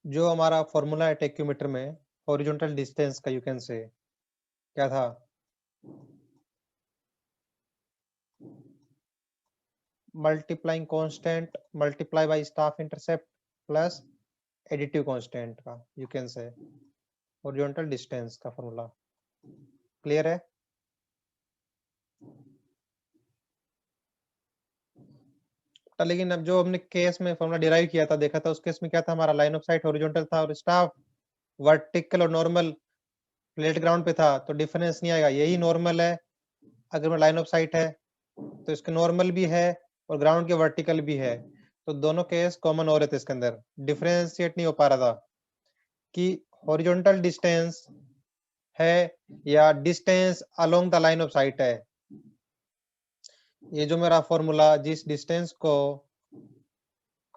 जो हमारा फॉर्मूला है टेक्योमीटर में हॉरिजॉन्टल डिस्टेंस का, यू कैन से, क्या था? Multiplying constant multiply by staff intercept plus additive constant का, you can say, horizontal distance का फॉर्मूला। क्लियर है? तो लेकिन अब जो हमने केस में फॉर्मूला डिराइव किया था, देखा था, उस केस में क्या था, हमारा लाइन ऑफ साइट हॉरिजॉन्टल था और स्टाफ वर्टिकल और नॉर्मल फ्लैट ग्राउंड पे था, तो डिफरेंस नहीं आएगा। यही नॉर्मल है, अगर मैं लाइन ऑफ साइट है तो इसके नॉर्मल भी है और ग्राउंड के वर्टिकल भी है, तो दोनों केस कॉमन हो रहे थे इसके अंदर, डिफरेंशिएट नहीं हो पा रहा था कि हॉरिजॉन्टल डिस्टेंस है या distance along the line of sight है। ये जो मेरा फॉर्मूला जिस डिस्टेंस को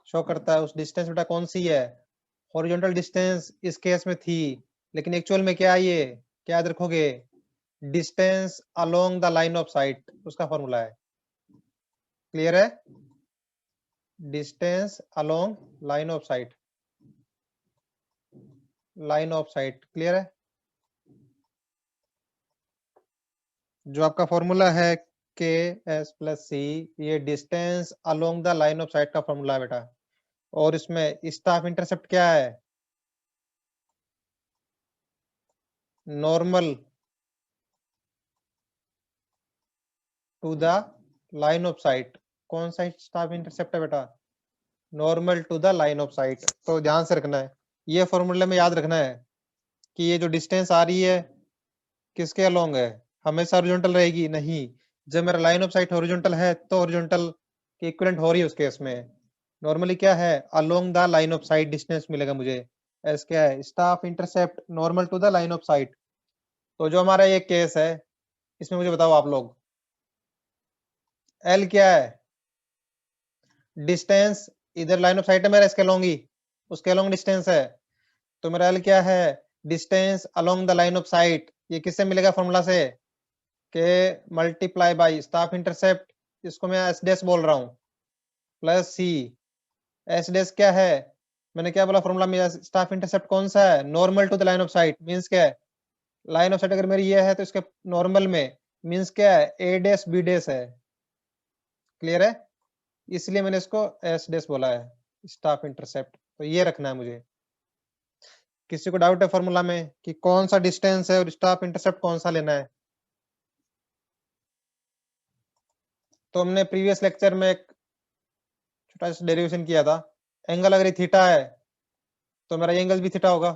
शो करता है, उस डिस्टेंस बेटा कौन सी है? हॉरिजॉन्टल डिस्टेंस इस केस में थी, लेकिन एक्चुअल में क्या है, ये क्या याद रखोगे? Distance along the line of site, उसका फॉर्मूला है। क्लियर है? Distance along line of site, line of site. Clear है? जो आपका फॉर्मूला है के एस प्लस सी, ये distance along the line of sight का फॉर्मूला है बेटा। और इसमें स्टाफ इंटरसेप्ट क्या है? Normal to the line of sight. कौन सा स्टाफ इंटरसेप्ट है बेटा? Normal to the line of sight. तो ध्यान से रखना है, ये फॉर्मूले में याद रखना है कि ये जो डिस्टेंस आ रही है किसके अलोंग है? हमेशा हॉरिजॉन्टल रहेगी नहीं। जब मेरा लाइन ऑफ साइट हॉरिजॉन्टल है तो हॉरिजॉन्टल के इक्विवेलेंट हो रही है उस केस में। नॉर्मली क्या है? Along the line of sight distance मिलेगा मुझे। एस क्या है? Staff intercept normal to the line of sight. तो जो हमारा ये केस है, इसमें मुझे बताओ आप लोग, एल क्या है? डिस्टेंस इधर लाइन ऑफ साइट है मेरा, इसके अलोंग ही, उसके अलोंग डिस्टेंस है। तो मेरा एल क्या है? Distance along the line of sight. ये किससे मिलेगा? फॉर्मूला से, के मल्टीप्लाई बाई स्टाफ इंटरसेप्ट, इसको मैं एस डैश बोल रहा हूं, प्लस सी। एस डैश क्या है? मैंने क्या बोला फॉर्मूला में? स्टाफ इंटरसेप्ट कौन सा है? Normal to the line of sight. Means क्या है? लाइन ऑफ साइट अगर मेरी ये है तो इसके नॉर्मल में मींस क्या है? ए डैश बी डैश है। क्लियर है? इसलिए मैंने इसको एस डैश बोला है, स्टाफ इंटरसेप्ट। तो ये रखना है मुझे। किसी को डाउट है फॉर्मूला में कि कौन सा डिस्टेंस है और स्टाफ इंटरसेप्ट कौन सा लेना है? तो हमने प्रीवियस लेक्चर में एक छोटा सा डेरिवेशन किया था। एंगल अगर थीटा है तो मेरा एंगल भी थीटा होगा,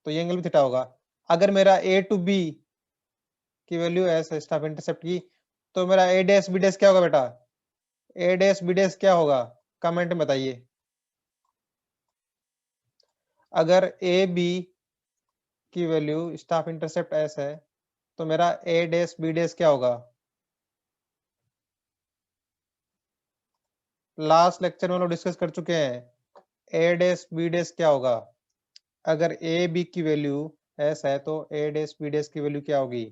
तो ये एंगल भी थीटा होगा। अगर मेरा ए टू बी की वैल्यू है स्टाफ इंटरसेप्ट की, तो मेरा ए डैश बी डैश क्या होगा बेटा? ए डैश बी डैश क्या होगा? कमेंट में बताइए। अगर ए बी की वैल्यू स्टाफ इंटरसेप्ट एस है तो मेरा ए डैश बी डैश क्या होगा? लास्ट लेक्चर में लोग डिस्कस कर चुके हैं। ए डैश बी डैश क्या होगा? अगर ए बी की वैल्यू एस है तो ए डैश बी डैश की वैल्यू क्या होगी?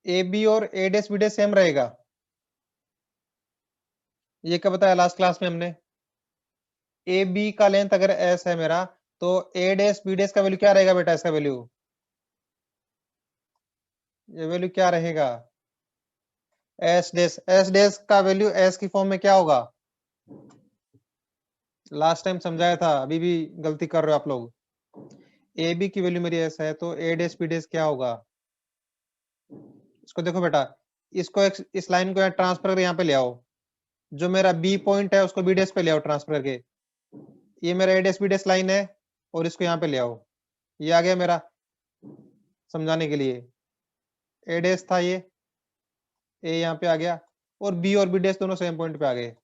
ए बी और ए डैश बी डैश सेम रहेगा, ये कब बताया लास्ट क्लास में हमने? ए बी का लेंथ अगर एस है मेरा, तो ए डैश बी डैश का वैल्यू क्या रहेगा बेटा? इसका वैल्यू, ये वैल्यू क्या रहेगा? S dash. एस डैश का वैल्यू एस की फॉर्म में क्या होगा? लास्ट टाइम समझाया था, अभी भी गलती कर रहे हो आप लोग। ए बी की वैल्यू मेरी एस है तो ए डैश बी डैश क्या होगा? इसको देखो बेटा, इसको इस लाइन को यहाँ ट्रांसफर करके यहाँ पे ले आओ। जो मेरा बी पॉइंट है उसको बी डैश पे ले आओ ट्रांसफर करके। ये मेरा ए डैश बी डैश लाइन है और इसको यहाँ पे ले आओ। ये आ गया मेरा समझाने के लिए। ए डैश था ये, ए यहाँ पे आ गया, और बी डैश दोनों सेम पॉइंट पे आ गए।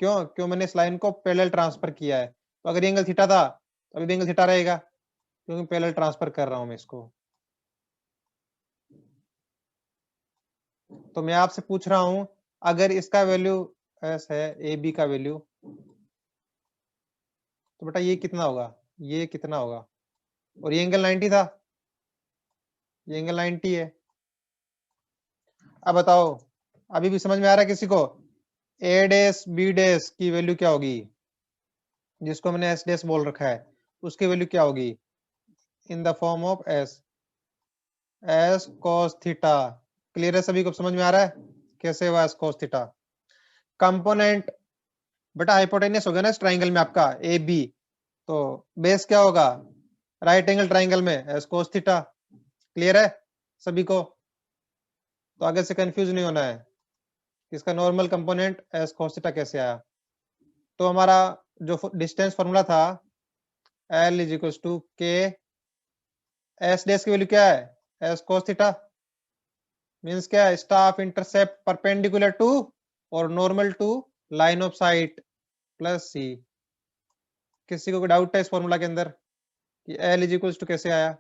क्यों मैंने इस लाइन को पैरेलल ट्रांसफर किया है। तो अगर एंगल थीटा था तो अभी भी एंगल थीटा रहेगा, क्योंकि पैरेलल ट्रांसफर कर रहा हूं मैं इसको। तो मैं आपसे पूछ रहा हूं, अगर इसका वैल्यू एस है, ए बी का वैल्यू, तो बेटा ये कितना होगा? ये कितना होगा? और ये एंगल 90 था, ये एंगल 90 है। अब बताओ, अभी भी समझ में आ रहा है किसी को? ए डैश बी डैश की वैल्यू क्या होगी, जिसको मैंने एस डैश बोल रखा है, उसकी वैल्यू क्या होगी? In the form of S cos theta. Clear है सभी को? समझ में आ रहा है कैसे हुआ एस cos थीटा? कंपोनेंट बेटा हाइपोटेनियस होगा ना इस ट्राइंगल में आपका ए बी, तो बेस क्या होगा राइट एंगल ट्राइंगल में? S cos theta. क्लियर है सभी को? तो आगे से कंफ्यूज नहीं होना है, इसका normal component S cos theta कैसे आया। तो हमारा जो डिस्टेंस फॉर्मूला था L is equal to K S dash की वैल्यू क्या है? एस cos थीटा मींस क्या है? स्टाफ इंटरसेप्ट परपेंडिकुलर टू और normal to line of sight plus C. किसी को कोई डाउट है इस फॉर्मूला के अंदर कि L इज इक्वल टू कैसे आया?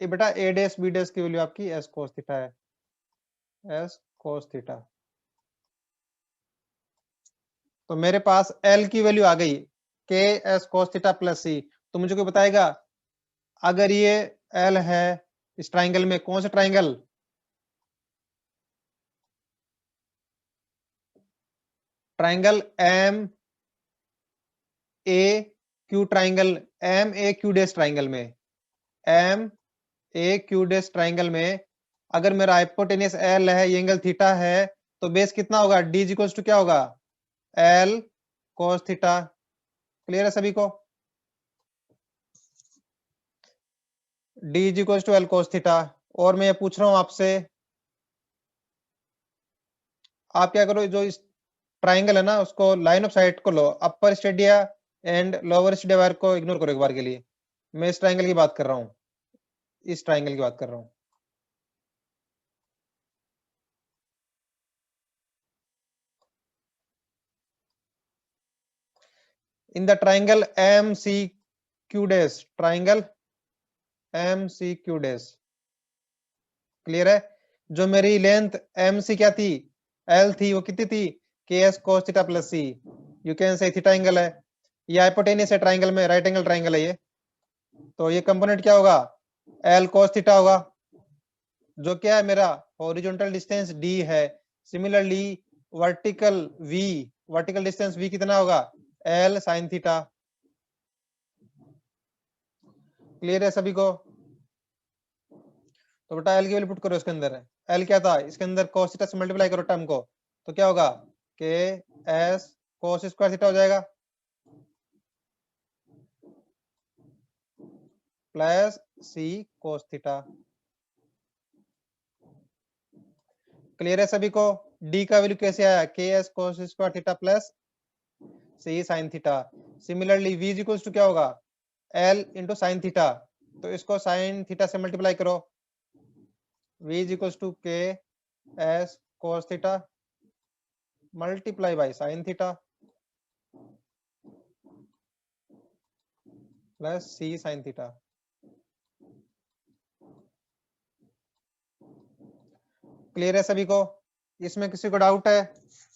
ये बेटा ए डैश बी डैश की वैल्यू आपकी एस cos थीटा है, एस cos थीटा। तो मेरे पास L की वैल्यू आ गई के एस cos थीटा प्लस सी। तो मुझे कोई बताएगा अगर ये L है इस ट्राइंगल में, कौन सा triangle? Triangle M A Q triangle, M A Q dash triangle में, M A Q dash triangle में अगर मेरा हाइपोटेनियस एल है, ये एंगल थीटा है, तो बेस कितना होगा? डी इज इक्वल टू क्या होगा? L cos theta. क्लियर है सभी को? D is equal to L cos theta. और मैं ये पूछ रहा हूं आपसे, आप क्या करो, जो इस ट्राइंगल है ना उसको लाइन ऑफ साइट को लो, upper stadia and lower stadia wire को इग्नोर करो एक बार के लिए। मैं इस ट्राइंगल की बात कर रहा हूँ, इस ट्राइंगल की बात कर रहा हूँ। In the triangle M C Q dash, triangle M C Q dash. Clear है? जो मेरी लेंथ एम सी क्या थी? एल थी, वो कितनी थी? K S cos theta plus C. You can say theta angle है, ये हाइपोटेनियस है ट्राइंगल में, राइट एंगल ट्राइंगल है ये। तो ये कंपोनेंट क्या होगा? एल cos थीटा होगा, जो क्या है मेरा हॉरिजॉन्टल डिस्टेंस डी है। Similarly vertical V, vertical distance V कितना होगा? L sin theta. क्लियर है सभी को? तो बेटा एल की वैल्यू पुट करो इसके अंदर। एल क्या था इसके अंदर? cos थीटा से मल्टीप्लाई करो टर्म को, तो क्या होगा? के एस cos स्क्वायर थीटा हो जाएगा plus C cos theta. Clear है सभी को? डी का वैल्यू कैसे आया? K S cos square theta plus C sin theta. Similarly v is equal to क्या होगा? एल इंटू साइन थीटा, तो इसको साइन थीटा से मल्टीप्लाई करो। v is equal to K S cos theta multiply by sine theta plus C sin theta. Clear है सभी को? इसमें किसी को डाउट है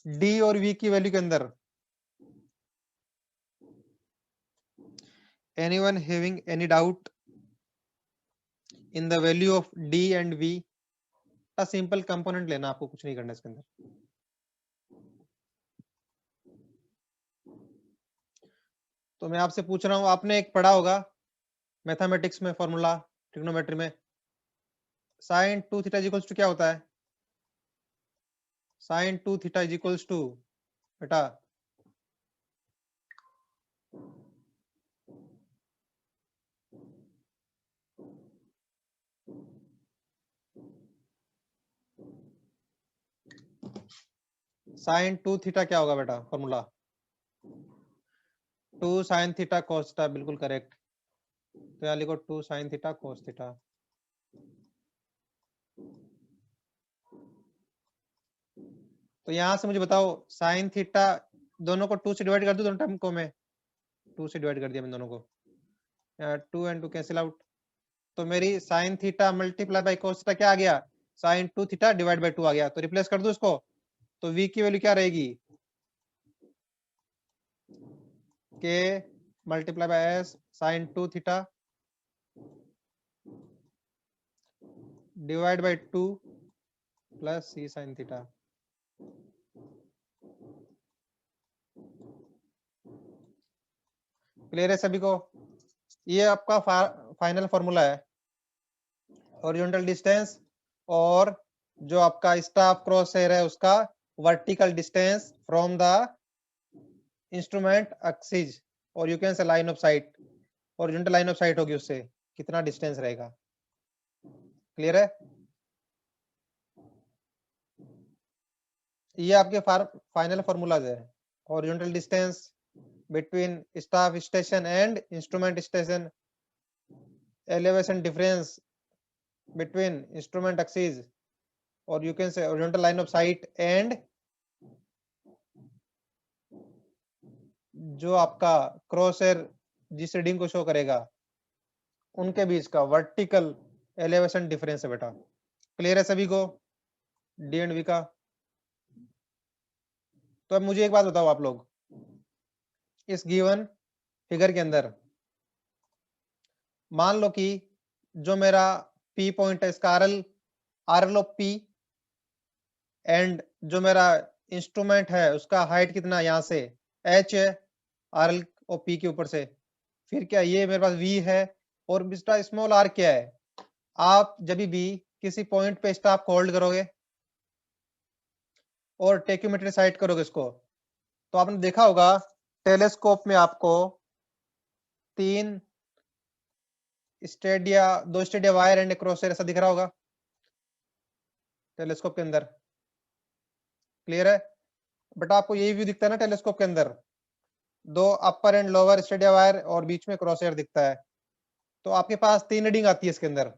डी और वी की वैल्यू के अंदर? Anyone having any doubt in the value of D and V? Simple component लेना, आपको कुछ नहीं करना इसके अंदर। तो मैं आपसे पूछ रहा हूं, आपने एक पढ़ा होगा मैथमेटिक्स में फॉर्मूला, ट्रिग्नोमेट्री में, साइन 2 थीटा इक्वल्स टू क्या होता है? साइन 2 थीटा इक्वल्स टू बेटा साइन 2 थीटा क्या होगा बेटा formula? 2 sine theta cos theta, बिल्कुल करेक्ट। तो यहाँ लिखो 2 साइन थीटा cos थीटा। तो यहां से मुझे बताओ साइन थीटा, दोनों को 2 से डिवाइड कर दूं, दोनों टर्म को मैं 2 से डिवाइड कर दिया मैंने दोनों को, 2 एंड 2 कैंसिल आउट। तो मेरी sine theta multiply bye cos theta क्या आ गया? साइन 2 थीटा डिवाइड बाय 2 आ गया। तो रिप्लेस कर दूं इसको, तो v की वैल्यू क्या रहेगी? K multiply by S sine 2 theta divide by 2 plus C sine theta. Clear है सभी को? ये आपका फाइनल फॉर्मूला है। हॉरिजॉन्टल डिस्टेंस और जो आपका स्टाफ क्रॉस हेयर है उसका vertical distance from the instrument axis और you can say line of sight, horizontal line of sight होगी उससे कितना डिस्टेंस रहेगा। क्लियर है? ये आपके फाइनल फॉर्मूलाज है। Horizontal distance between staff station and instrument station, elevation difference between instrument axis or you can say horizontal line of sight and जो आपका क्रॉस हेयर जिस रीडिंग को शो करेगा उनके बीच का वर्टिकल एलिवेशन डिफरेंस है बेटा। क्लियर है सभी को? डी एंड वी का। तो अब मुझे एक बात बताओ आप लोग, इस गिवन फिगर के अंदर मान लो कि जो मेरा पी पॉइंट है इसका आरएल ऑफ पी एंड जो मेरा इंस्ट्रूमेंट है उसका हाइट कितना यहाँ से एच है आरएल और पी के ऊपर से, फिर क्या ये मेरे पास वी है और बिस्टा स्मॉल आर क्या है। आप जब भी किसी पॉइंट पे स्टाफ को होल्ड करोगे और टेक्योमेट्री साइट करोगे इसको, तो आपने देखा होगा टेलीस्कोप में आपको दो स्टेडिया वायर एंड क्रॉसहेयर ऐसा दिख रहा होगा टेलीस्कोप के अंदर। क्लियर है? बट आपको यही व्यू दिखता है ना टेलीस्कोप के अंदर, दो अपर एंड लोअर स्टेडिया वायर और बीच में क्रॉसहेयर दिखता है। तो आपके पास 3 रीडिंग आती है इसके अंदर।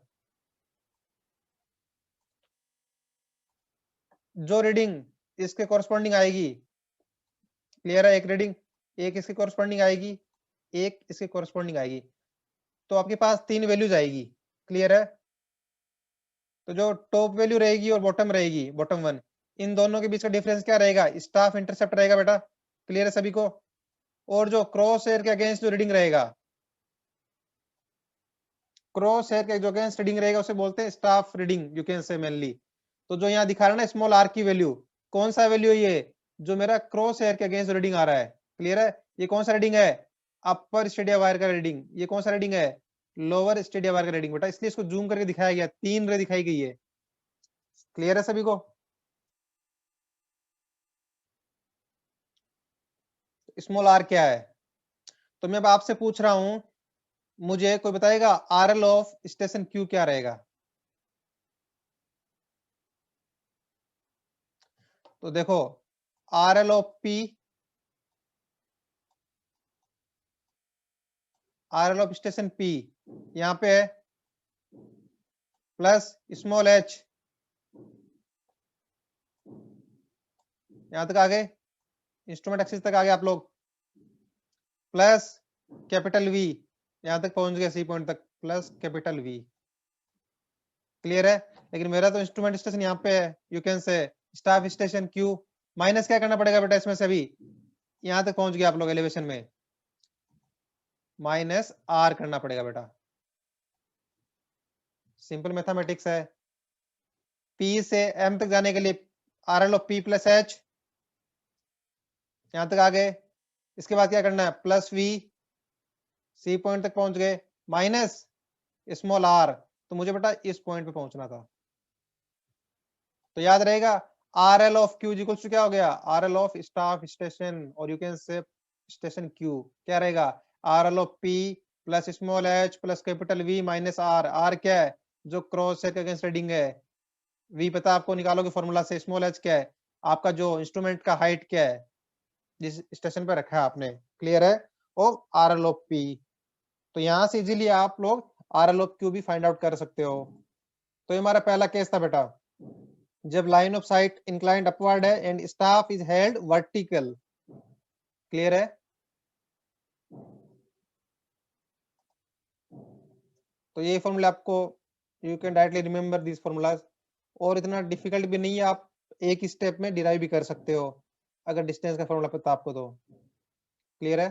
जो रीडिंग इसके कॉरस्पॉन्डिंग आएगी, क्लियर है, एक रीडिंग एक इसके कॉरस्पॉन्डिंग आएगी, एक इसके कॉरस्पॉन्डिंग आएगी, तो आपके पास 3 वैल्यूज आएगी। क्लियर है? तो जो टॉप वैल्यू रहेगी और बॉटम रहेगी, बॉटम वन, इन दोनों के बीच का डिफरेंस क्या रहेगा? स्टाफ इंटरसेप्ट रहेगा बेटा। क्लियर है सभी को? और जो क्रॉस हेयर के अगेंस्ट जो रीडिंग रहेगा, क्रॉस हेयर के जो अगेंस्ट रीडिंग रहेगा उसे बोलते हैं स्टाफ रीडिंग, यू कैन से मेनली। तो जो यहाँ दिखा रहा है ना स्मॉल आर की वैल्यू, कौन सा वैल्यू है ये? जो मेरा क्रॉस हेयर के अगेंस्ट रीडिंग आ रहा है। क्लियर है? ये कौन सा रीडिंग है? अपर स्टेडिया वायर का रीडिंग। ये कौन सा रीडिंग है? लोअर स्टेडिया वायर का रीडिंग बेटा, इसलिए इसको जूम करके दिखाया गया, 3 रे दिखाई गई है। क्लियर है सभी को? स्मॉल आर क्या है? तो मैं अब आपसे पूछ रहा हूं, मुझे कोई बताएगा आरएल ऑफ स्टेशन क्यू क्या रहेगा? तो देखो RL of P, RL of station P यहाँ पे है प्लस स्मॉल एच, यहां तक आ गए, इंस्ट्रूमेंट एक्सिस तक आ गए आप लोग, प्लस कैपिटल वी, यहां तक पहुंच गए सी पॉइंट तक, प्लस कैपिटल वी। क्लियर है? लेकिन मेरा तो इंस्ट्रूमेंट स्टेशन यहाँ पे है, यू कैन से स्टाफ स्टेशन क्यू, माइनस क्या करना पड़ेगा बेटा इसमें से? अभी यहां तक पहुंच गया आप लोग एलिवेशन में, माइनस आर करना पड़ेगा बेटा। सिंपल मैथमेटिक्स है। पी से एम तक जाने के लिए RL of P plus H, यहां तक आ गए, इसके बाद क्या करना है? प्लस वी, सी पॉइंट तक पहुंच गए, माइनस स्मॉल आर, तो मुझे बेटा इस पॉइंट पे पहुंचना था। तो याद रहेगा R L of Q equals to क्या हो गया? R L of staff station और you can say station Q क्या रहेगा? R L of P plus small H plus capital V minus R. R क्या है? जो क्रॉस सेक अगेंस्ट रीडिंग है। वी पता आपको निकालोगे फॉर्मूला से। स्मॉल एच क्या है? आपका जो इंस्ट्रूमेंट का हाइट क्या है जिस स्टेशन पे रखा है आपने। क्लियर है? और आर एल ऑफ पी, तो यहां से इजीली आप लोग आर एल ऑफ क्यू भी फाइंड आउट कर सकते हो। तो ये हमारा पहला केस था बेटा, जब line of sight inclined upward है and staff is held vertical. Clear है? तो ये फॉर्मूला आपको, you can directly remember this formulas, और इतना डिफिकल्ट भी नहीं है, आप एक स्टेप में डिराइव भी कर सकते हो अगर डिस्टेंस का फॉर्मूला पता आपको तो। क्लियर है?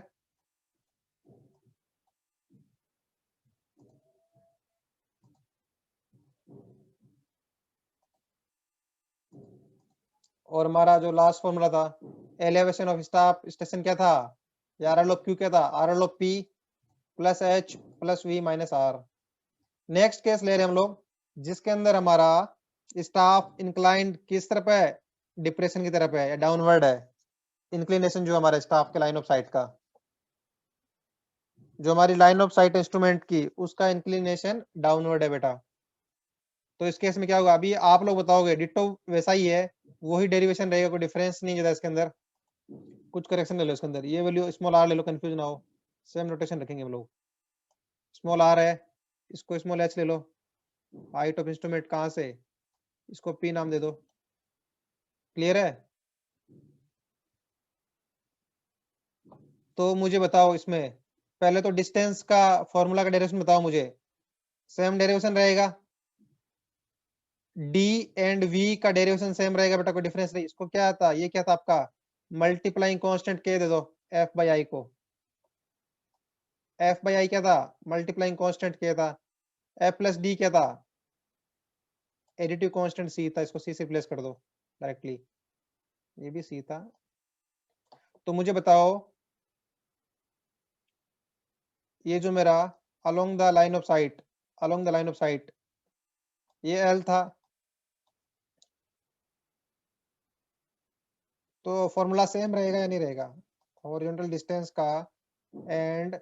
और हमारा जो लास्ट फॉर्मूला था एलिवेशन ऑफ स्टाफ स्टेशन क्या था, आर एल ऑफ क्यू क्या था, R L of P plus H plus V minus R. Next case ले रहे हैं हम लोग जिसके अंदर हमारा स्टाफ इंक्लाइंड किस तरफ है, डिप्रेशन की तरफ है या डाउनवर्ड है, इंक्लिनेशन जो हमारे स्टाफ के लाइन ऑफ साइट का, जो हमारी लाइन ऑफ साइट इंस्ट्रूमेंट की उसका इंक्लिनेशन डाउनवर्ड है बेटा। तो इस केस में क्या होगा, अभी आप लोग बताओगे, डिट्टो वैसा ही है, वही डेरिवेशन रहेगा, कोई डिफरेंस नहीं है इसके अंदर। कुछ करेक्शन ले लो इसके अंदर, ये वैल्यू स्मॉल आर ले लो, कंफ्यूज ना हो, सेम नोटेशन रखेंगे हम लोग। स्मॉल आर है, इसको स्मॉल एच ले लो, हाइट ऑफ इंस्ट्रूमेंट कहाँ से, इसको पी नाम दे दो। क्लियर है? तो मुझे बताओ इसमें पहले तो डिस्टेंस का फॉर्मूला का डेरिवेशन बताओ मुझे। सेम डेरिवेशन रहेगा, डी एंड वी का डेरिवेशन सेम रहेगा बेटा, कोई डिफरेंस नहीं। इसको क्या था, ये क्या था आपका मल्टीप्लाइंग कांस्टेंट के दे दो एफ बाई आई को। एफ बाई आई क्या था, मल्टीप्लाइंग कांस्टेंट क्या था, एफ प्लस डी क्या था, एडिटिव कांस्टेंट सी था, इसको सी से रिप्लेस कर दो डायरेक्टली, ये भी सी था। तो मुझे बताओ ये जो मेरा along the line of sight, along the line of sight ये एल था, तो फॉर्मूला सेम रहेगा या नहीं रहेगा, हॉरिजॉन्टल डिस्टेंस का and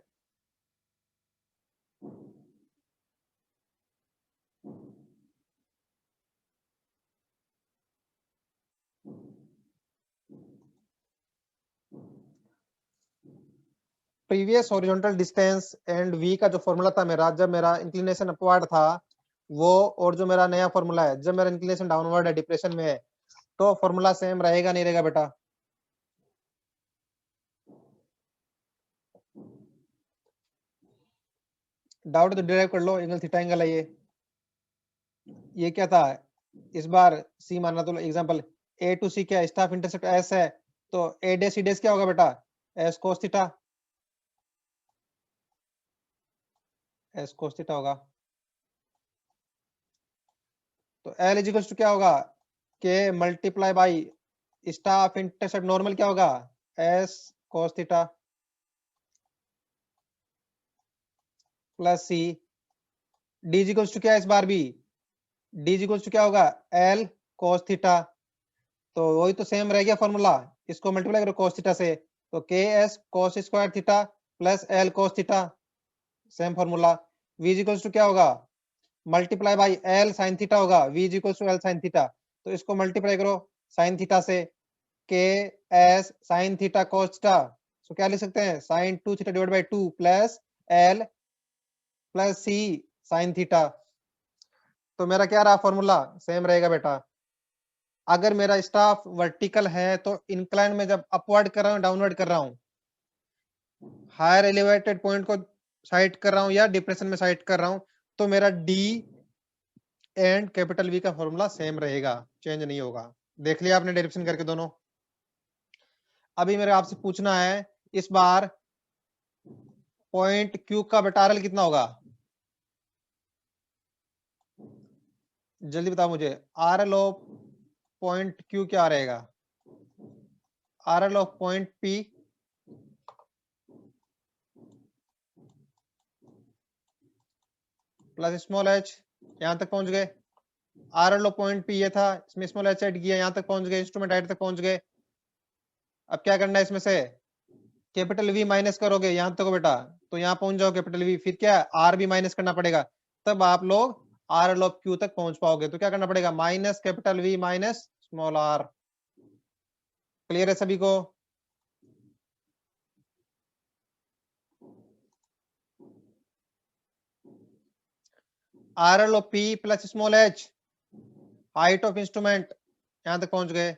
previous horizontal distance and V का जो फॉर्मूला था मेरा, जब मेरा इंक्लिनेशन अपवर्ड था वो, और जो मेरा नया फॉर्मूला है जब मेरा इंक्लिनेशन डाउनवर्ड है, डिप्रेशन में है, तो फॉर्मूला सेम रहेगा नहीं रहेगा बेटा? डाउट तो डिराइव कर लो, एंगल थीटा एंगल है ये क्या था, इस बार सी मानना, तो एग्जांपल ए टू सी क्या स्टाफ इंटरसेप्ट एस है, तो ए डे सी डेस क्या होगा बेटा, S cos theta, S cos theta होगा। तो एल इज इक्वल्स टू क्या होगा, K multiply by staff intercept normal क्या होगा, S cos theta plus C, D is equals to क्या, इस बार भी डी इज इक्वल्स टू क्या होगा, एल कोस थीटा, तो वही तो सेम रह गया फॉर्मूला, इसको मल्टीप्लाई करो कोस थीटा से, तो K S cos square theta plus L cos theta, same formula. v is equals to क्या होगा, multiply by L sine theta होगा, v is equals to L sine theta, तो इसको multiply करो sine theta से, K S sine theta cos theta, तो क्या लिख सकते हैं, sine 2 theta divide by 2 plus L plus C sine theta. तो मेरा क्या रहा फॉर्मूला, सेम रहेगा बेटा। अगर मेरा स्टाफ वर्टिकल है तो इंक्लाइन में जब अपवर्ड कर रहा हूँ डाउनवर्ड कर रहा हूँ, हायर एलिवेटेड पॉइंट को साइट कर रहा हूँ या डिप्रेशन में साइट कर रहा हूँ, तो मेरा डी एंड कैपिटल वी का फॉर्मूला सेम रहेगा, चेंज नहीं होगा। देख लिया आपने डेरिवेशन करके दोनों। अभी मेरे आपसे पूछना है इस बार पॉइंट क्यू का बेटा आरएल कितना होगा, जल्दी बताओ मुझे, आरएल ऑफ पॉइंट क्यू क्या रहेगा, RL of point P plus small H, यहां तक पहुंच गए। आरएल ऑफ पॉइंट पी ये था, इसमें स्मॉल एच ऐड किया, यहां तक पहुंच गए, इंस्ट्रूमेंट हाइट तक पहुंच गए। अब क्या करना है इसमें से, कैपिटल वी माइनस करोगे यहां तक बेटा, तो यहाँ पहुंच जाओ कैपिटल वी, फिर क्या आर भी माइनस करना पड़ेगा, तब आप लोग आर एल ऑफ क्यू तक पहुंच पाओगे। तो क्या करना पड़ेगा, minus capital V minus small R. Clear है सभी को? R L of P plus small H, height of instrument यहां तक पहुंच गए,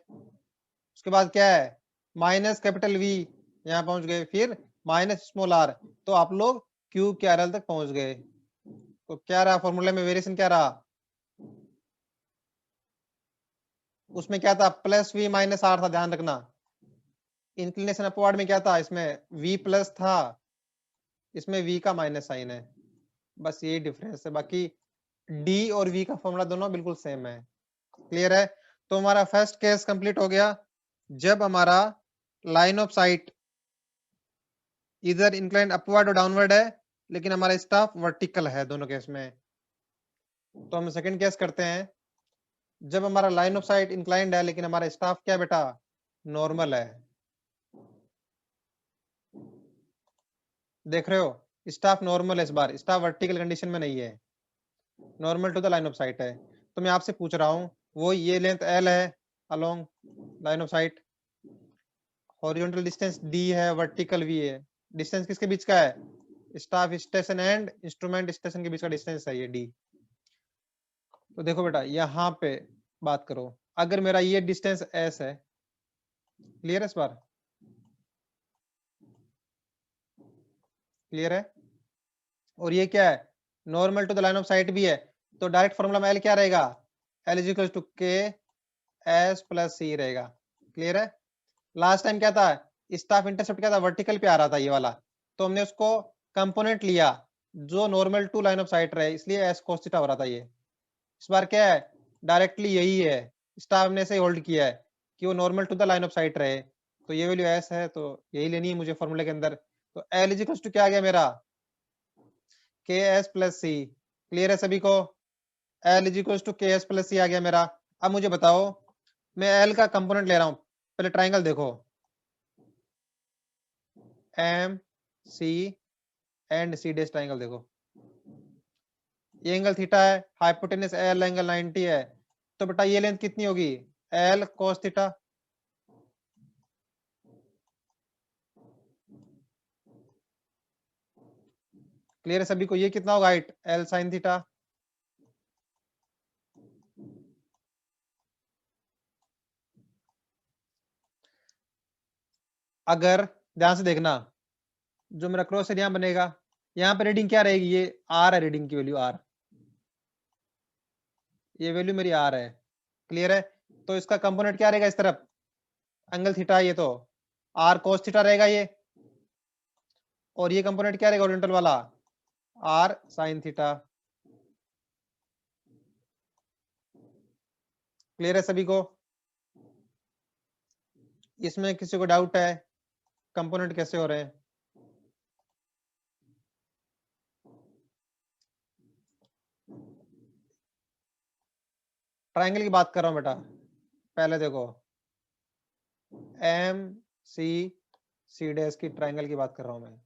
उसके बाद क्या है माइनस कैपिटल वी, यहां पहुंच गए, फिर माइनस स्मॉल आर, तो आप लोग क्यू के आर एल तक पहुंच गए। तो क्या रहा फॉर्मूले में वेरिएशन, क्या रहा उसमें, क्या था प्लस वी माइनस आर था, ध्यान रखना। इंक्लिनेशन अपवर्ड में क्या था, इसमें v प्लस था, इसमें v का माइनस साइन है, बस यही डिफरेंस है, बाकी d और v का फॉर्मूला दोनों बिल्कुल सेम है। क्लियर है? तो हमारा फर्स्ट केस कंप्लीट हो गया जब हमारा लाइन ऑफ साइट इधर इंक्लाइंड अपवर्ड और डाउनवर्ड है, लेकिन हमारा स्टाफ वर्टिकल है दोनों केस में। तो हम सेकंड केस करते हैं, जब हमारा लाइन ऑफ साइट इंक्लाइंड है लेकिन हमारा स्टाफ क्या बेटा, नॉर्मल है। देख रहे हो, स्टाफ नॉर्मल है, इस बार स्टाफ वर्टिकल कंडीशन में नहीं है, normal to the line of sight है। तो मैं आपसे पूछ रहा हूँ, वो ये लेंथ एल है along line of sight, horizontal distance D है, वर्टिकल वी है। डिस्टेंस किसके बीच का है, staff station and instrument station के बीच का डिस्टेंस है ये डी। तो देखो बेटा यहाँ पे बात करो, अगर मेरा ये डिस्टेंस एस है, क्लियर है इस बार, क्लियर है, और ये क्या है, normal to the line of sight भी है, तो डायरेक्ट फॉर्मूला में एल क्या रहेगा, L is equal to K S plus C रहेगा। क्लियर है। लास्ट टाइम क्या था, स्टाफ इंटरसेप्ट क्या था, वर्टिकल पे आ रहा था ये वाला, तो हमने उसको कंपोनेंट लिया जो normal to line of sight रहे, इसलिए एस कोस थीटा हो रहा था ये। इस बार क्या है, डायरेक्टली यही है, स्टाफ ने से होल्ड किया है कि वो normal to the line of sight रहे, तो ये वैल्यू एस है, तो यही लेनी है मुझे फॉर्मूले के अंदर। तो एल इज इक्वल टू क्या आ गया मेरा, के एस प्लस सी। क्लियर है सभी को, L is equal to K S plus सी आ गया मेरा। अब मुझे बताओ, मैं एल का कंपोनेंट ले रहा हूं, पहले ट्राइंगल देखो, एम सी एंड सी डेस ट्राइंगल देखो, ये एंगल थीटा है, हाइपोटेनस एल एंगल 90 है, तो बेटा ये लेंथ कितनी होगी, एल कोस थीटा। क्लियर है सभी को, ये कितना होगा हाइट, एल साइन थीटा। अगर ध्यान से देखना, जो मेरा क्रॉस एरिया बनेगा, यहाँ पे रीडिंग क्या रहेगी, ये आर है, रीडिंग की वैल्यू आर, ये वैल्यू मेरी आर है। क्लियर है, तो इसका कंपोनेंट क्या रहेगा इस तरफ, एंगल थीटा, ये तो आर कोस थीटा रहेगा ये, और ये कंपोनेंट क्या रहेगा ओरिएंटल वाला, आर साइन थीटा। क्लियर है सभी को, इसमें किसी को डाउट है कंपोनेंट कैसे हो रहे हैं, ट्राइंगल की बात कर रहा हूं बेटा, पहले देखो एम सी सी डैश की ट्राइंगल की बात कर रहा हूं मैं।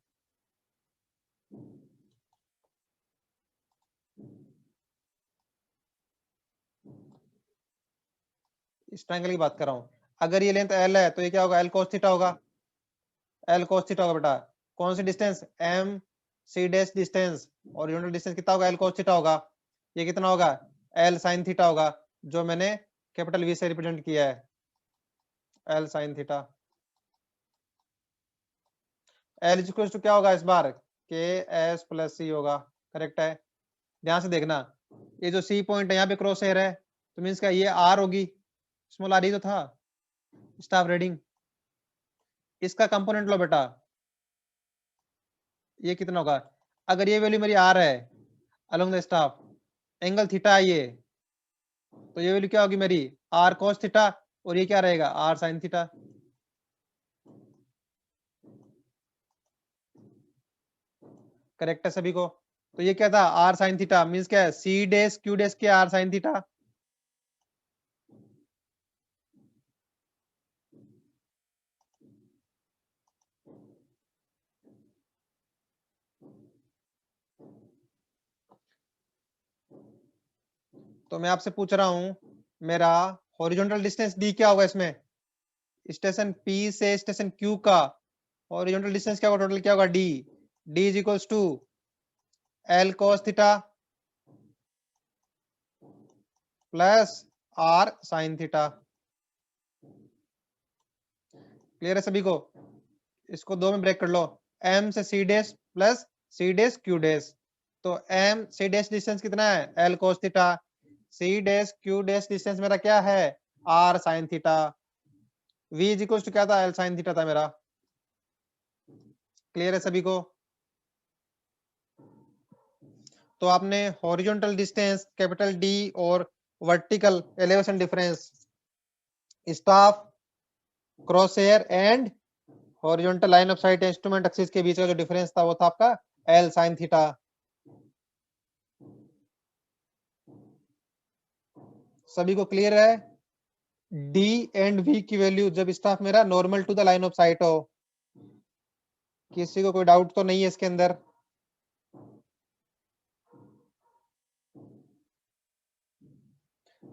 इस ट्राइंगल की बात कर रहा हूं, अगर ये लेंथ एल है तो ये क्या होगा, एल कोस थीटा होगा, एल कोस थीटा होगा बेटा। कौन सी distance, M C dash distance, और यूनिट डिस्टेंस कितना होगा, एल कोस थीटा होगा, ये कितना होगा, एल साइन थीटा होगा, जो मैंने कैपिटल वी से रिप्रेजेंट किया है, L sine theta. L is equal to क्या होगा इस बार, के एस प्लस सी होगा, करेक्ट है। ध्यान से देखना, ये जो सी पॉइंट है यहाँ पे क्रॉस हेयर है, तो मीन्स क्या, ये आर होगी, स्मॉल आर ही तो था स्टाफ रीडिंग, इसका कंपोनेंट लो बेटा, ये कितना होगा, अगर ये वैल्यू मेरी आर है along the staff, angle theta है ये, तो ये वैल्यू क्या होगी मेरी, आर कोस थीटा, और ये क्या रहेगा, आर साइन थीटा। करेक्ट है सभी को, तो ये क्या था, आर साइन थीटा, मीन्स क्या है, सी डेस क्यू डेस के आर साइन थीटा। तो मैं आपसे पूछ रहा हूं, मेरा हॉरिजॉन्टल डिस्टेंस डी क्या होगा इसमें, स्टेशन पी से स्टेशन क्यू का हॉरिजॉन्टल डिस्टेंस क्या होगा, टोटल क्या होगा, D, D is equals to L cos theta plus R sine theta. Clear है सभी को, इसको दो में ब्रेक कर लो, एम से सी डेस प्लस सी डेस क्यू डेस, तो एम सी डेस डिस्टेंस कितना है, एल कोस थीटा, सी डेस क्यू डेस डिस्टेंस मेरा क्या है, R sine theta, V is equal to क्या था, एल साइन थीटा था मेरा। क्लियर है सभी को, तो आपने हॉरिजॉन्टल डिस्टेंस कैपिटल डी और vertical elevation difference staff, cross hair and horizontal line of sight instrument axis के बीच का जो डिफरेंस था वो था आपका एल साइन थीटा। सभी को क्लियर है? डी एंड वी की वैल्यू जब स्टाफ मेरा normal to the line of sight हो। किसी को कोई डाउट तो नहीं है इसके अंदर?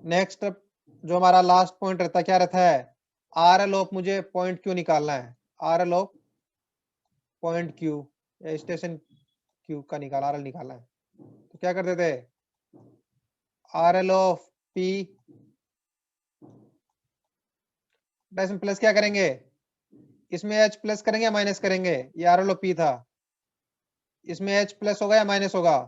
नेक्स्ट जो हमारा लास्ट पॉइंट रहता है क्या रहता है? आर एल ऑफ मुझे पॉइंट क्यू निकालना है। Are L of point Q या स्टेशन क्यू का निकाल आर एल निकालना है। तो क्या करते थे? आर एल ऑफ पी इसमें प्लस क्या करेंगे? इसमें एच प्लस करेंगे या माइनस करेंगे? ये आर एल ऑफ पी था, इसमें एच प्लस होगा या माइनस होगा?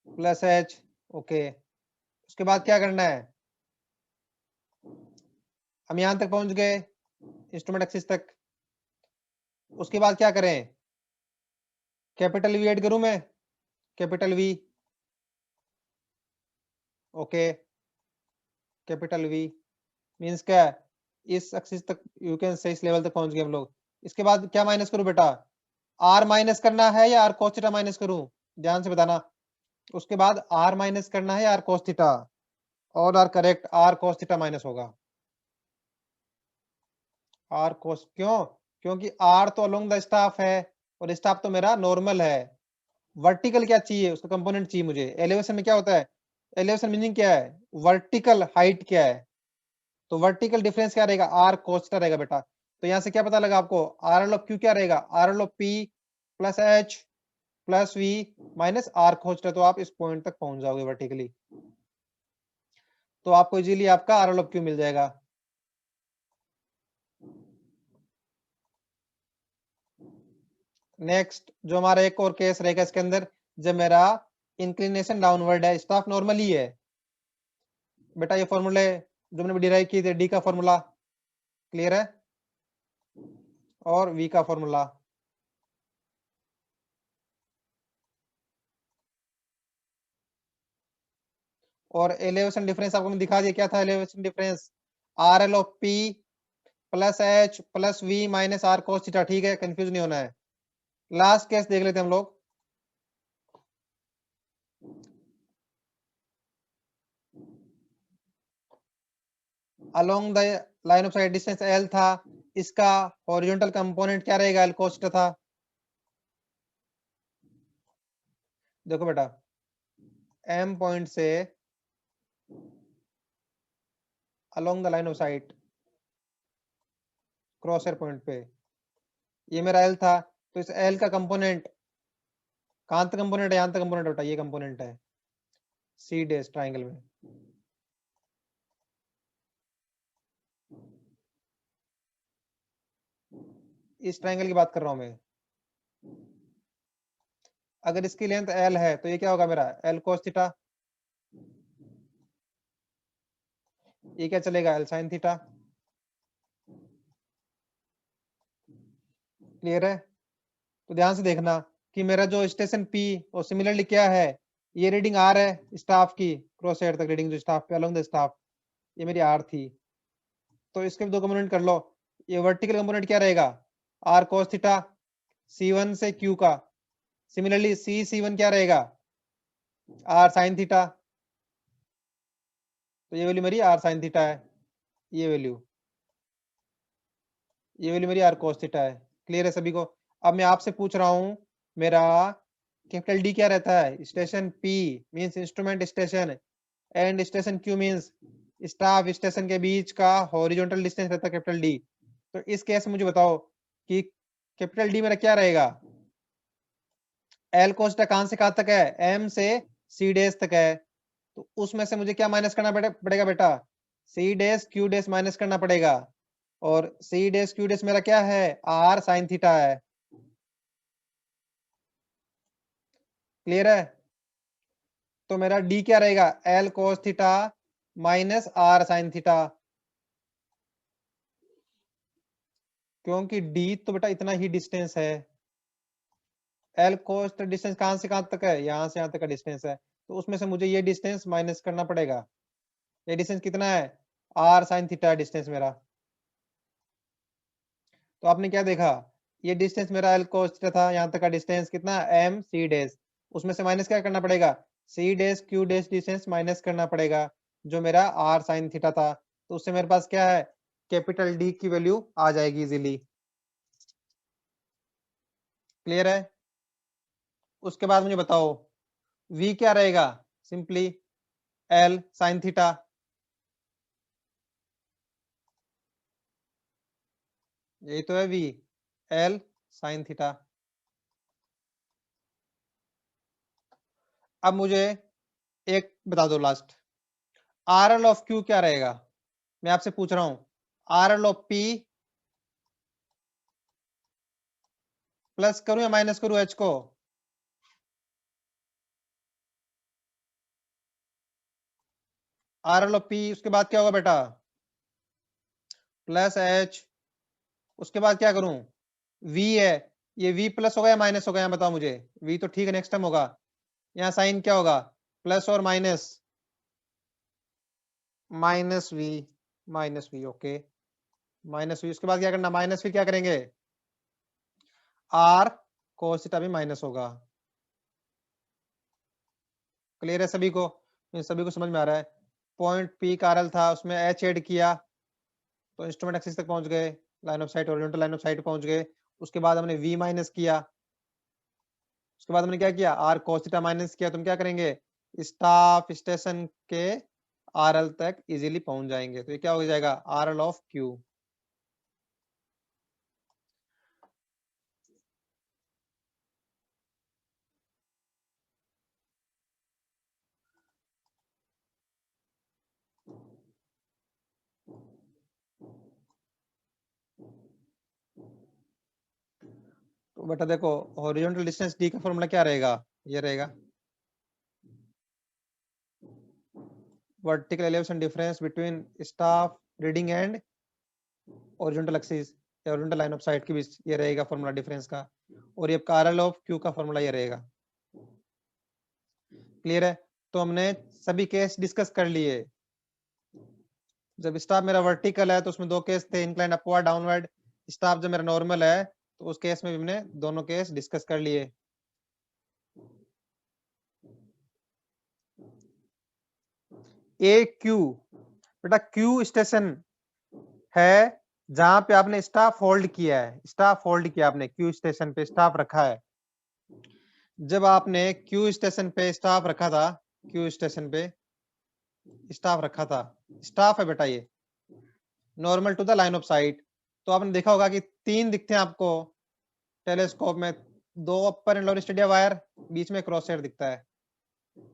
Plus H. ओके, उसके बाद क्या करना है? हम यहां तक पहुंच गए इंस्ट्रूमेंट एक्सिस तक। उसके बाद क्या करें? कैपिटल वी ऐड करूं मैं? Capital V, okay, capital V means क्या है? इस एक्सिस तक यू कैन से इस लेवल तक पहुंच गए हम लोग। इसके बाद क्या माइनस करूं बेटा? आर माइनस करना है या आर कोस थीटा माइनस करूं? ध्यान से बताना। उसके बाद आर माइनस करना है या R cos theta? All are correct, R cos theta minus होगा। आर कोस, क्यों? क्योंकि आर तो अलोंग द स्टाफ है और स्टाफ तो मेरा नॉर्मल है। वर्टिकल क्या चाहिए? उसका कंपोनेंट चाहिए मुझे। एलिवेशन में क्या होता है? एलिवेशन मीनिंग क्या है? वर्टिकल हाइट क्या है? तो वर्टिकल डिफरेंस क्या रहेगा? आर कोस्टा रहेगा बेटा। तो यहां से क्या पता लगा आपको? आर एल ऑफ क्यू क्या रहेगा? R L of P plus H plus V minus R cos theta. तो आप इस पॉइंट तक पहुंच जाओगे वर्टिकली, तो आपको इजीली आपका आर एल ऑफ क्यू मिल जाएगा। नेक्स्ट जो हमारा एक और केस रहेगा इसके अंदर, जब मेरा इंक्लिनेशन डाउनवर्ड है, स्टाफ नॉर्मल ही है बेटा। ये फॉर्मूले जो मैंने डिराइव किए थे, डी का फॉर्मूला क्लियर है और वी का फॉर्मूला। और एलिवेशन डिफरेंस आपको मैं दिखा दिया, क्या था elevation difference? R L of P plus H plus V minus R cos theta. ठीक है, कंफ्यूज नहीं होना है। लास्ट केस देख लेते हैं हम लोग। Along the line of sight distance L था, इसका हॉरिजॉन्टल कंपोनेंट क्या रहेगा? एल कोस थीटा था। देखो बेटा, एम पॉइंट से along the line of site cross air point पे ये मेरा एल था, तो इस एल का कंपोनेंट कहां तक कंपोनेंट है? यहां तक कंपोनेंट बेटा, ये कंपोनेंट है सी डेस ट्राइंगल में। इस ट्राइंगल की बात कर रहा हूं मैं। अगर इसकी लेंथ एल है तो ये क्या होगा मेरा? L cos theta. ये क्या चलेगा? L sine theta. क्लियर है? तो ध्यान से देखना कि मेरा जो स्टेशन पी और सिमिलरली क्या है, ये रीडिंग आर है स्टाफ की, क्रॉस हेयर तक रीडिंग जो स्टाफ पे अलोंग द स्टाफ, ये मेरी आर थी। तो इसके भी दो कंपोनेंट कर लो। ये वर्टिकल कंपोनेंट क्या रहेगा? आर कोस थीटा C1 से Q का। सिमिलरली C1 क्या रहेगा? R sine theta. तो ये वैल्यू मेरी आर साइन थीटा है, ये वैल्यू मेरी आर कोस थीटा है। क्लियर है सभी को? अब मैं आपसे पूछ रहा हूं, मेरा कैपिटल डी क्या रहता है? Station P means instrument station and station Q means staff station के बीच का हॉरिजॉन्टल डिस्टेंस रहता है कैपिटल डी। तो इस केस में मुझे बताओ कि कैपिटल डी मेरा क्या रहेगा? एल कोस्टा कहां से कहां तक है? एम से सी डेस तक है। तो उसमें से मुझे क्या माइनस करना पड़ेगा बेटा? सी डेस क्यू डेस माइनस करना पड़ेगा। और सी डेस क्यू डेस मेरा क्या है? आर साइन थीटा है। क्लियर है? तो मेरा डी क्या रहेगा? L cos theta minus R sine theta. क्योंकि डी तो बेटा इतना ही डिस्टेंस है, एल कोस्ट डिस्टेंस कहां से कहां तक है, यहां से यहां तक का डिस्टेंस है, तो उसमें से मुझे ये डिस्टेंस माइनस करना पड़ेगा। ये डिस्टेंस कितना है, आर साइन थीटा डिस्टेंस मेरा। तो आपने क्या देखा, ये डिस्टेंस मेरा एल कोस थीटा था, यहां तक का डिस्टेंस कितना एम सी डेज, उसमें से माइनस क्या करना पड़ेगा, C dash Q dash distance minus करना पड़ेगा, जो मेरा आर साइन थीटा था। तो उससे मेरे पास क्या है, कैपिटल डी की वैल्यू आ जाएगी इजीली। क्लियर है। उसके बाद मुझे बताओ v क्या रहेगा, सिंपली एल साइन थीटा, यही तो है v, एल साइन थीटा। अब मुझे एक बता दो last, are L of Q क्या रहेगा, मैं आपसे पूछ रहा हूं, are L of P plus करूं या माइनस करूं एच को, आर एल ऑफ पी, उसके बाद क्या होगा बेटा, प्लस एच, उसके बाद क्या करूं, v है, ये v प्लस होगा या माइनस होगा, यहाँ बताओ मुझे, v तो ठीक है नेक्स्ट टाइम होगा, यहाँ साइन क्या होगा, प्लस और minus, minus v, minus v, okay, minus v, उसके बाद क्या करना, माइनस फिर क्या करेंगे, r cos थीटा भी माइनस होगा। क्लियर है सभी को, इन सभी को समझ में आ रहा है। पॉइंट पी का RL था, उसमें एच ऐड किया तो इंस्ट्रूमेंट एक्सिस तक पहुंच गए, line of site horizontal line of site पहुंच गए। उसके बाद हमने v माइनस किया, उसके बाद हमने क्या किया, r cos थीटा माइनस किया, तुम क्या करेंगे, स्टाफ स्टेशन के RL तक इजीली पहुंच जाएंगे। तो ये क्या हो जाएगा, RL ऑफ Q। तो बेटा देखो, हॉरिजॉन्टल डिस्टेंस d का फॉर्मूला क्या रहेगा, ये रहेगा vertical elevation difference between staff reading and horizontal axis, horizontal line of site के बीच, ये रहेगा फॉर्मूला डिफरेंस का। और ये RL ऑफ Q का फॉर्मूला ये रहेगा। क्लियर है। तो हमने सभी केस डिस्कस कर लिए। जब स्टाफ मेरा वर्टिकल है तो उसमें दो केस थे, इंक्लाइन अपवर्ड डाउनवर्ड। स्टाफ जब मेरा नॉर्मल है तो उस केस में भी हमने दोनों केस डिस्कस कर लिए। ए क्यू, बेटा क्यू स्टेशन है जहां पे आपने स्टाफ होल्ड किया है, स्टाफ होल्ड किया आपने, क्यू स्टेशन पे स्टाफ रखा है। जब आपने क्यू स्टेशन पे स्टाफ रखा था, क्यू स्टेशन पे स्टाफ रखा था, स्टाफ है बेटा ये, normal to the line of sight. तो आपने देखा होगा कि तीन दिखते हैं आपको टेलीस्कोप में, दो अपर एंड लोअर स्टेडिया वायर, बीच में क्रॉस हेयर दिखता है।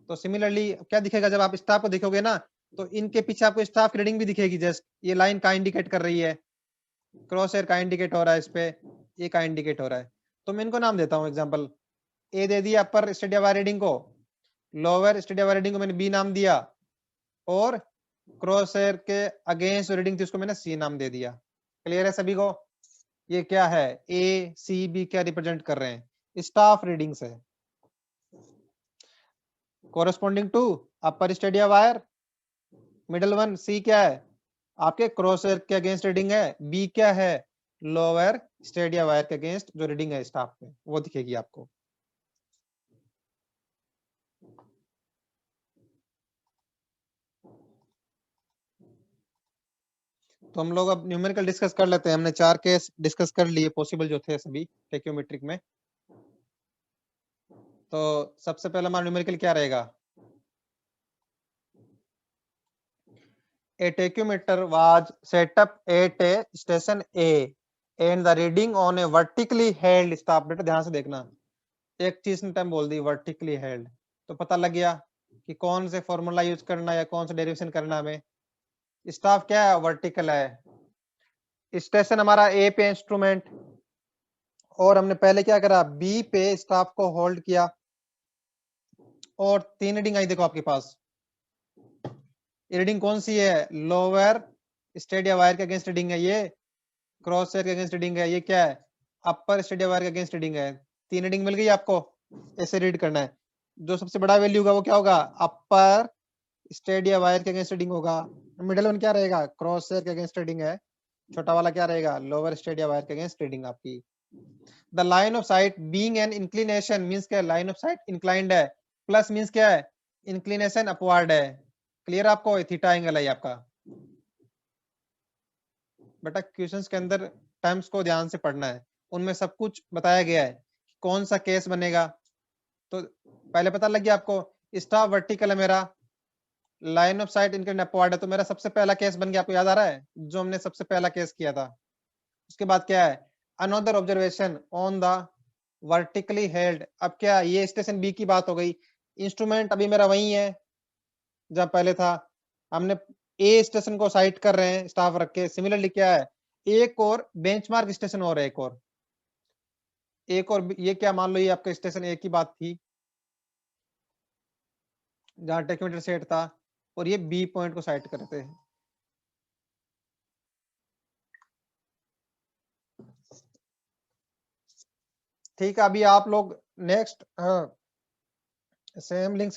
तो सिमिलरली क्या दिखेगा, जब आप स्टाफ को देखोगे ना तो इनके पीछे आपको स्टाफ रीडिंग भी दिखेगी, जस्ट ये लाइन का इंडिकेट कर रही है, क्रॉस हेयर का इंडिकेट हो रहा है इस पे, ये का इंडिकेट हो रहा है। तो मैं इनको नाम देता हूँ, एग्जांपल ए दे दिया अपर स्टेडिया वायर रीडिंग को, लोअर स्टेडिया वायर रीडिंग को मैंने बी नाम दिया, और क्रॉस हेयर के अगेंस्ट रीडिंग थी उसको मैंने सी नाम दे दिया। क्लियर है सभी को। ये क्या है, ए सी बी क्या रिप्रेजेंट कर रहे हैं, स्टाफ रीडिंग्स है। Corresponding to upper stadia wire, middle one C क्या है, आपके क्रॉस हेयर के अगेंस्ट रीडिंग है, बी क्या है, लोअर स्टेडिया वायर के अगेंस्ट जो रीडिंग है स्टाफ पे वो दिखेगी आपको। तो हम लोग अब न्यूमेरिकल डिस्कस कर लेते हैं। हमने 4 केस डिस्कस कर लिए पॉसिबल जो थे सभी टेक्योमेट्रिक में। तो सबसे पहला हमारा न्यूमेरिकल क्या रहेगा, a tachymeter was set up at a station A and the reading on a vertically held staff, बेटा ध्यान से देखना, एक चीज टाइम बोल दी वर्टिकली हेल्ड, तो पता लग गया कि कौन से फॉर्मूला यूज करना है या कौन सा डेरिवेशन करना है हमें। स्टाफ क्या है, वर्टिकल है, स्टेशन हमारा ए पे इंस्ट्रूमेंट, और हमने पहले क्या करा, बी पे स्टाफ को होल्ड किया, और 3 रीडिंग आई देखो आपके पास। रीडिंग कौन सी है, लोअर स्टेडिया वायर के अगेंस्ट रीडिंग है, ये क्रॉस हेयर के अगेंस्ट रीडिंग है, ये क्या है, अपर स्टेडिया वायर के अगेंस्ट रीडिंग है। 3 रीडिंग मिल गई आपको, ऐसे रीड करना है। जो सबसे बड़ा वैल्यू होगा वो क्या होगा, अपर स्टेड या वायर के अगेंस्ट रीडिंग होगा। मिडिल वन क्या रहेगा, क्रॉस सेयर के अगेंस्ट रीडिंग है। छोटा वाला क्या रहेगा, लोअर स्टेड या वायर के अगेंस्ट रीडिंग आपकी। The line of site being an inclination means क्या, लाइन ऑफ साइट इंक्लाइंड है, प्लस मींस क्या है, इंक्लिनेशन अपवर्ड है। क्लियर आपको, थीटा एंगल है आपका। बेटा क्वेश्चंस के अंदर टर्म्स को ध्यान से पढ़ना है, उनमें सब कुछ बताया गया है कौन सा केस बनेगा। तो पहले पता लग गया आपको, स्टाफ वर्टिकल है मेरा, लाइन ऑफ साइट इनके अपवर्ड है, तो मेरा सबसे पहला केस बन गया, आपको याद आ रहा है जो हमने सबसे पहला केस किया था। उसके बाद क्या है, another observation on the vertically held. अब क्या, ये स्टेशन बी की बात हो गई, इंस्ट्रूमेंट अभी मेरा वही है जब पहले था, हमने ए स्टेशन को साइट कर रहे हैं स्टाफ रख के। सिमिलरली क्या है, एक और बेंचमार्क स्टेशन और है, एक और ये क्या, मान लो ये आपका स्टेशन ए की बात थी जहां टेक्योमीटर सेट था, और ये बी पॉइंट को साइट करते हैं। ठीक है, अभी आप लोग नेक्स्ट सेम लिंक